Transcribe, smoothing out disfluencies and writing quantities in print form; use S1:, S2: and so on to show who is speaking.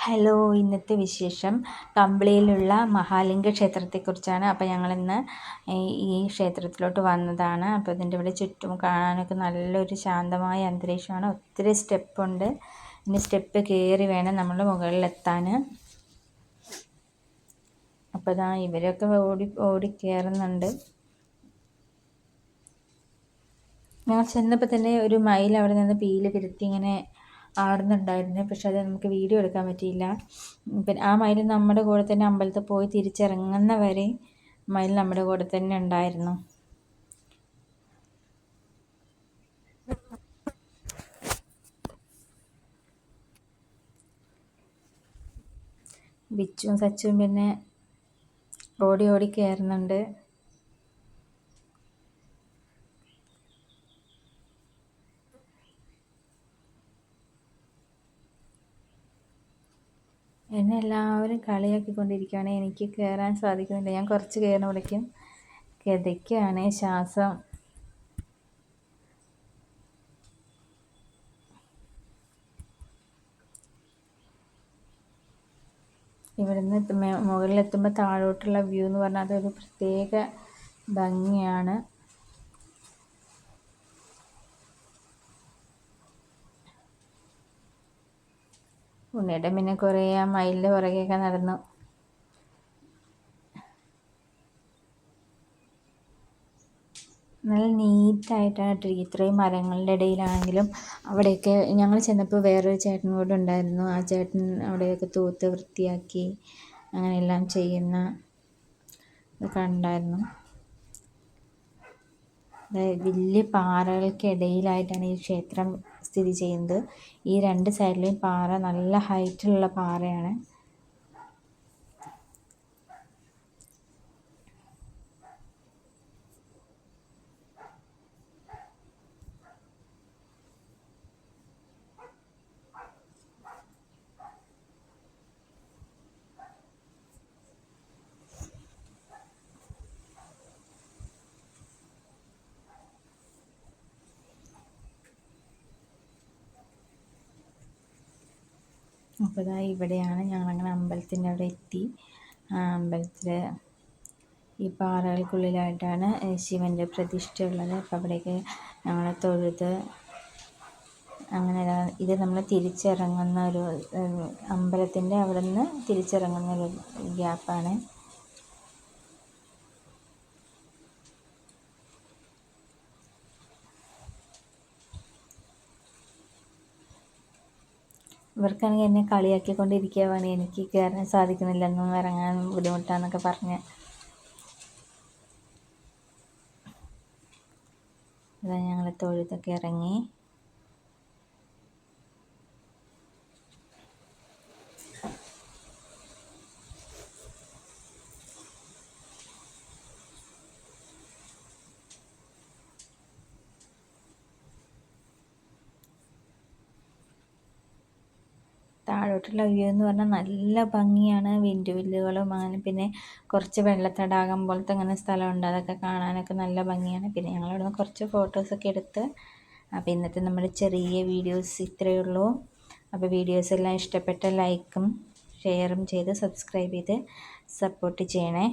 S1: Hello, ഇന്നത്തെ വിശേഷം കമ്പിളിയിലുള്ള മഹാലിംഗ ക്ഷേത്രത്തെക്കുറിച്ചാണ്. അപ്പോൾ ഞങ്ങളിന്ന് ഈ ക്ഷേത്രത്തിലോട്ട് വന്നതാണ്. അപ്പോൾ ഇതിൻ്റെ ഇവിടെ ചുറ്റും കാണാനൊക്കെ നല്ലൊരു ശാന്തമായ അന്തരീക്ഷമാണ്. ഒത്തിരി സ്റ്റെപ്പുണ്ട്. ഇനി സ്റ്റെപ്പ് കയറി വേണം നമ്മൾ മുകളിലെത്താൻ. അപ്പോൾ ഇതാ ഇവരൊക്കെ ഓടി കയറുന്നുണ്ട്. ഞങ്ങൾ ചെന്നപ്പോൾ തന്നെ ഒരു മയിൽ അവിടെ നിന്ന് പീലി വിരുത്തി ഇങ്ങനെ ആടുന്നുണ്ടായിരുന്നു. പക്ഷെ അത് നമുക്ക് വീഡിയോ എടുക്കാൻ പറ്റിയില്ല. പിന്നെ ആ മയിൽ നമ്മുടെ കൂടെ തന്നെ അമ്പലത്തിൽ പോയി തിരിച്ചിറങ്ങുന്ന വരെ മയിൽ നമ്മുടെ കൂടെ തന്നെ ഉണ്ടായിരുന്നു. ബിച്ചും സച്ചും പിന്നെ ഓടി ഓടി കയറുന്നുണ്ട്. എന്നെ എല്ലാവരും കളിയാക്കിക്കൊണ്ടിരിക്കുകയാണ്. എനിക്ക് കയറാൻ സാധിക്കുന്നില്ല. ഞാൻ കുറച്ച് കയറുമ്പോഴേക്കും കിതയ്ക്കുകയാണ്, ശ്വാസം. ഇവിടുന്ന് മുകളിലെത്തുമ്പോൾ താഴോട്ടുള്ള വ്യൂ എന്ന് പറഞ്ഞാൽ അതൊരു പ്രത്യേക ഭംഗിയാണ്. ഉണ്ണിയുടെ പിന്നെ കുറേ ആ മയിലിൻ്റെ പുറകെയൊക്കെ നടന്നു. നല്ല നീറ്റായിട്ടാണ് ഇട്ടിരിക്കുക. ഇത്രയും മരങ്ങളുടെ ഇടയിലാണെങ്കിലും അവിടെയൊക്കെ ഞങ്ങൾ ചെന്നപ്പോൾ വേറൊരു ചേട്ടൻ കൂടെ ഉണ്ടായിരുന്നു. ആ ചേട്ടൻ അവിടെയൊക്കെ തൂത്ത് വൃത്തിയാക്കി അങ്ങനെയെല്ലാം ചെയ്യുന്ന ഇതൊക്കെ ഉണ്ടായിരുന്നു. വലിയ പാറകൾക്കിടയിലായിട്ടാണ് ഈ ക്ഷേത്രം സ്ഥിതി ചെയ്യുന്നത്. ഈ രണ്ട് സൈഡിലെയും പാറ നല്ല ഹൈറ്റിലുള്ള പാറയാണ്. അപ്പോൾ ഇതാ ഇവിടെയാണ് ഞങ്ങളങ്ങനെ അമ്പലത്തിൻ്റെ അവിടെ എത്തി. അമ്പലത്തിൽ ഈ പാറകൾക്കുള്ളിലായിട്ടാണ് ശിവൻ്റെ പ്രതിഷ്ഠ ഉള്ളത്. അപ്പോൾ അവിടേക്ക് ഞങ്ങൾ തൊഴുത് അങ്ങനെ ഇത് നമ്മൾ തിരിച്ചിറങ്ങുന്ന ഒരു അമ്പലത്തിൻ്റെ അവിടെ നിന്ന് തിരിച്ചിറങ്ങുന്ന ഒരു ഗ്യാപ്പാണ്. ഇവർക്കാണെങ്കിൽ എന്നെ കളിയാക്കിക്കൊണ്ടിരിക്കുകയാണ്. എനിക്ക് കയറാൻ സാധിക്കുന്നില്ലെന്നും ഇറങ്ങാൻ ബുദ്ധിമുട്ടാന്നൊക്കെ പറഞ്ഞ്. അതാ ഞങ്ങൾ തൊഴുതൊക്കെ ഇറങ്ങി. താഴോട്ടുള്ള വ്യൂ എന്ന് പറഞ്ഞാൽ നല്ല ഭംഗിയാണ്. വിൻഡുവില്ലുകളും അങ്ങനെ പിന്നെ കുറച്ച് വെള്ളത്തടാകം പോലത്തെ അങ്ങനെ സ്ഥലമുണ്ട്. അതൊക്കെ കാണാനൊക്കെ നല്ല ഭംഗിയാണ്. പിന്നെ ഞങ്ങളവിടെ നിന്ന് കുറച്ച് ഫോട്ടോസൊക്കെ എടുത്ത്. അപ്പോൾ ഇന്നത്തെ നമ്മുടെ ചെറിയ വീഡിയോസ് ഇത്രയേ ഉള്ളൂ. അപ്പോൾ വീഡിയോസ് എല്ലാം ഇഷ്ടപ്പെട്ട ലൈക്കും ഷെയറും ചെയ്ത് സബ്സ്ക്രൈബ് ചെയ്ത് സപ്പോർട്ട് ചെയ്യണേ.